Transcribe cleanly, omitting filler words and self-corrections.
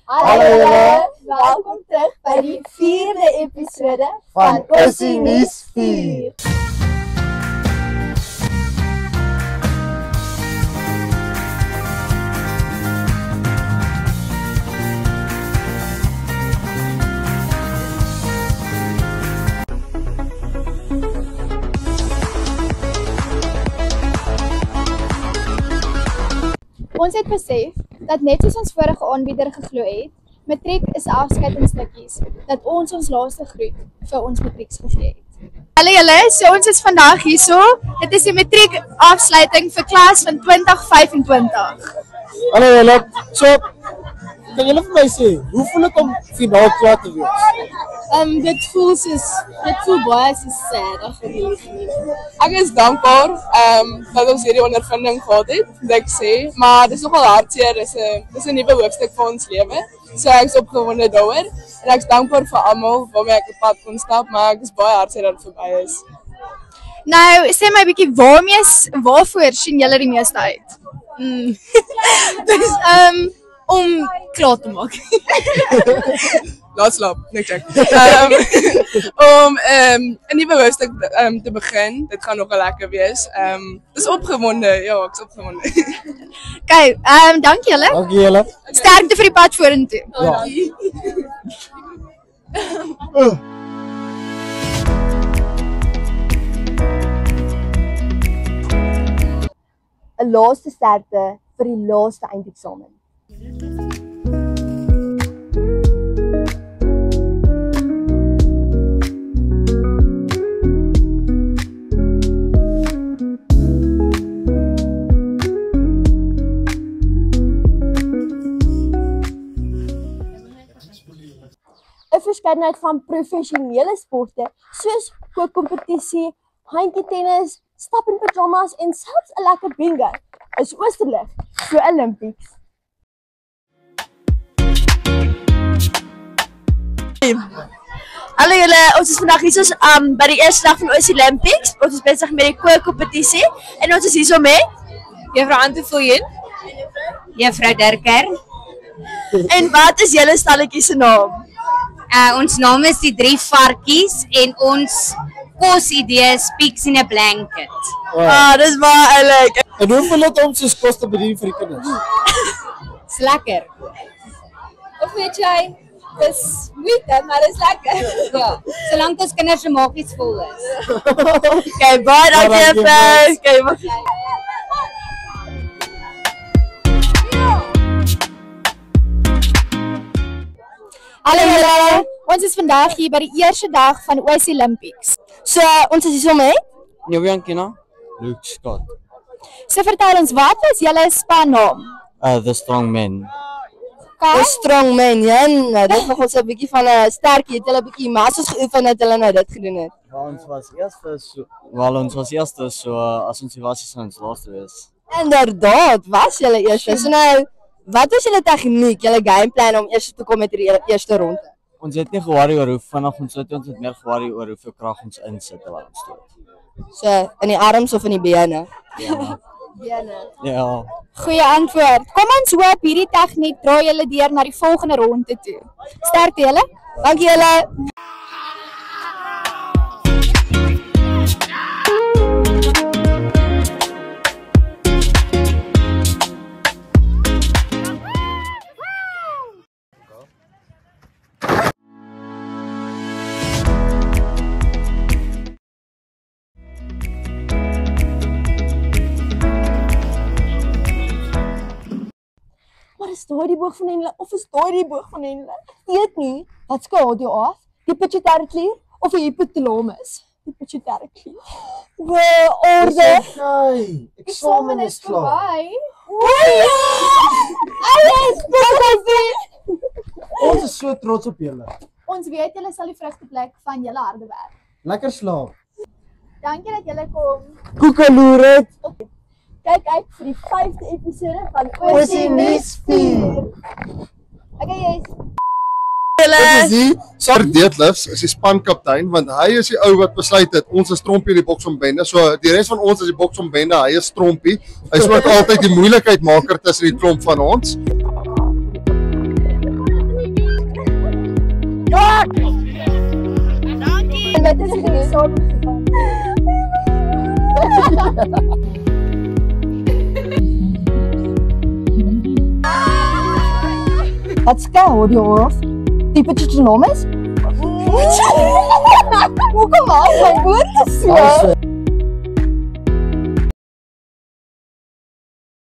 Hallo julle, welkom terug by die 4de episode van Ossie Nuus 4. Ons het besef dat net soos ons vorige aanbieder geglo het, matriek is afskeid in stukkies, dat ons laaste groet vir ons matrieks gegee het. Hallo julle, so ons is vandag hierso. Dit is die matriek afsluiting vir klas van 2025. Hallo julle, so kan julle vir my sê, hoe voel dit om finaal klaar te wees? Dit voel baie so sad vir die Ek is dankbaar dat ons hierdie ondervinding gehad het, moet ek sê, maar dit is nogal hartseer, dit is 'n nuwe hoofstuk vir ons lewe. So ek is opgewonde daaroor en ek is dankbaar vir almal waarmee ek op pad kon stap, maar ek is baie hartseer dat dit verby is. Nou, sê my bietjie, waarvoor sien julle die meeste uit? Dus, om klaar te maak. Laat slaap, net check. Om 'n nuwe hoofstuk te begin, dit gaan nogal lekker wees. Dis opgewonde, ja, ek is opgewonde. Okay, dankie julle. Dankie julle. Sterkte vir die pad vorentoe. Ja. 'n laaste sterkte vir die laaste eindeksamen. Een verskeidenheid van professionele sporte soos kookkompetisie, handjie-tennis, stap in pyjamas en selfs 'n lekker bingo is Oosterlig vir Olympics. Hallo julle, ons is vandag hier by die eerste dag van Ossie Olympics. Ons is besig met die kookkompetisie en ons is hier met Juffrou Antofoyen, Juffrou Dirker. En wat is julle stalletjie se naam? Ons naam is die 3 varkies en ons kosidee is Pigs in a Blanket. Dis baie oulik. En hoe voel dit om soos kos te bedien vir die kinders? Dis lekker. Of weet jy, dis moeite, maar dis lekker. Ja, solank ons kinders se maagies vol is. Okay, baie dankie juffrou. Okay, Hallo julle, ons is vandag hier by die eerste dag van Ossie Olympics. so ons is hier met Jovian Kina. Luke Scott. So vertel ons, wat was julle spannaam? The Strong Men. The Strong Men, ja. Nou, dit is nog ons 'n bietjie van 'n sterkie. Het hulle 'n bietjie masses geoefen dat hulle nou dit gedoen het. Ons was eerste, so as ons was is ons laaste wees. Inderdaad, was julle eerste. So nou, wat was julle tegniek, julle gameplan om eers te kom met die eerste ronde? Ons het nie ge-worry oor hoe vinnig ons sit, ons het meer ge-worry oor hoeveel krag ons insit terwyl ons stoot. So, in die arms of in die bene? Ja. Bene. Ja. Goeie antwoord. Kom ons hoop hierdie tegniek draai julle deur na die volgende ronde toe. Sterkte julle. Dankie julle. Maar is daai die boog van Henle of is daai die boog van Henle? Weet nie, wat skaal jy af? Die pituitary klier of die hypothalamus? Die pituitary klier. Orde. Nee, eksamen is klaar. Alles, Ons is so trots op julle. Ons weet julle sal die vrugte pluk van julle harde werk. Lekker slaap. Dankie dat julle kom. Koekeloeret. Kyk uit vir die 5de episode van Ossie Nuus 4. Okay, yes. Dit is die Sir Deadlifts is die spankaptein want hy is die ou wat besluit het ons is Trompie die boksombende. So die res van ons is die boksombende, hy is Trompie. Hy is ook altyd die moeilikheidmaker tussen die klomp van ons. Dit is nie saam gegaan. Wat skou die oor? Die petjie naam is? Hoekom al my woorde so?